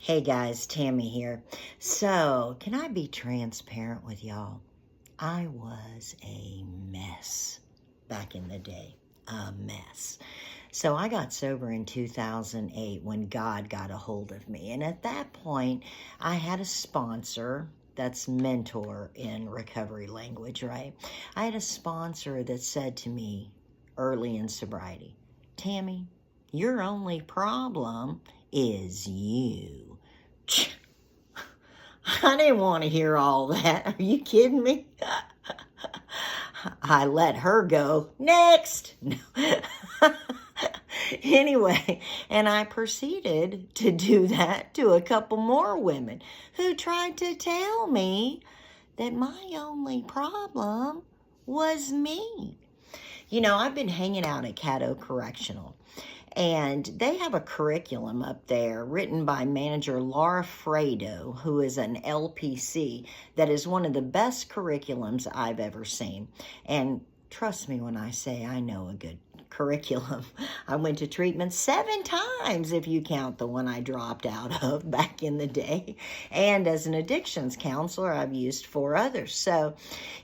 Hey guys, Tammy here. So, can I be transparent with y'all? I was a mess back in the day. A mess. So, I got sober in 2008 when God got a hold of me. And at that point, I had a sponsor. That's mentor in recovery language, right? I had a sponsor that said to me early in sobriety, Tammy, your only problem is you. I didn't want to hear all that. Are you kidding me? I let her go. Next. No. Anyway, and I proceeded to do that to a couple more women who tried to tell me that my only problem was me. You know, I've been hanging out at Caddo Correctional, and they have a curriculum up there written by manager Laura Fredo, who is an LPC, that is one of the best curriculums I've ever seen. And trust me when I say I know a good curriculum. I went to treatment 7 times if you count the one I dropped out of back in the day. And as an addictions counselor, I've used 4 others. So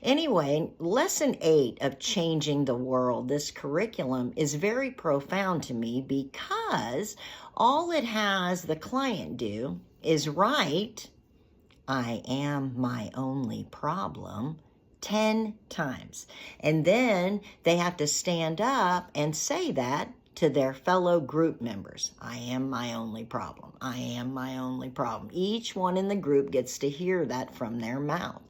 anyway, lesson 8 of Changing the World, this curriculum is very profound to me because all it has the client do is write, I am my only problem, 10 times. And then they have to stand up and say that to their fellow group members. I am my only problem. I am my only problem. Each one in the group gets to hear that from their mouth.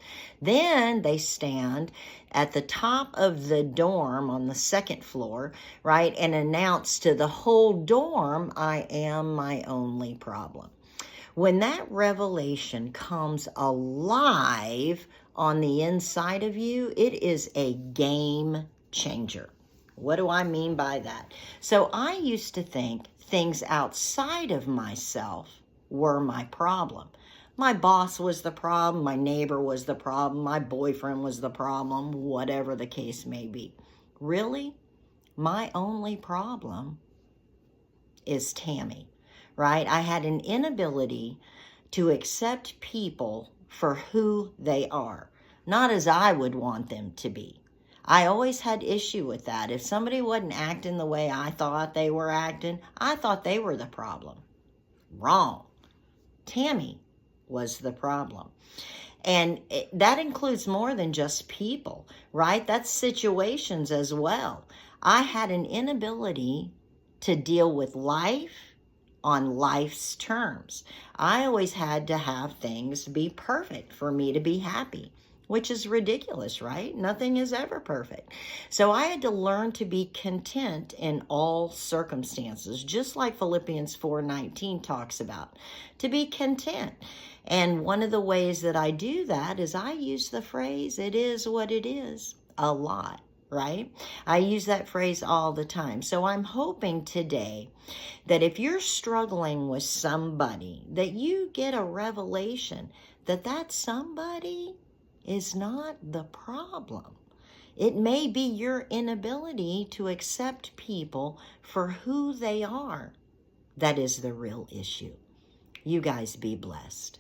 Then they stand at the top of the dorm on the 2nd floor, right, and announce to the whole dorm, I am my only problem. When that revelation comes alive on the inside of you, it is a game changer. What do I mean by that? So I used to think things outside of myself were my problem. My boss was the problem, my neighbor was the problem, my boyfriend was the problem, whatever the case may be. Really? My only problem is Tammy. Right? I had an inability to accept people for who they are, not as I would want them to be. I always had issue with that. If somebody wasn't acting the way I thought they were acting, I thought they were the problem. Wrong. Tammy was the problem. And that includes more than just people, right? That's situations as well. I had an inability to deal with life on life's terms. I always had to have things be perfect for me to be happy, which is ridiculous, right? Nothing is ever perfect. So I had to learn to be content in all circumstances, just like Philippians 4:19 talks about, to be content. And one of the ways that I do that is I use the phrase, it is what it is, a lot. Right? I use that phrase all the time. So I'm hoping today that if you're struggling with somebody, that you get a revelation that that somebody is not the problem. It may be your inability to accept people for who they are that is the real issue. You guys be blessed.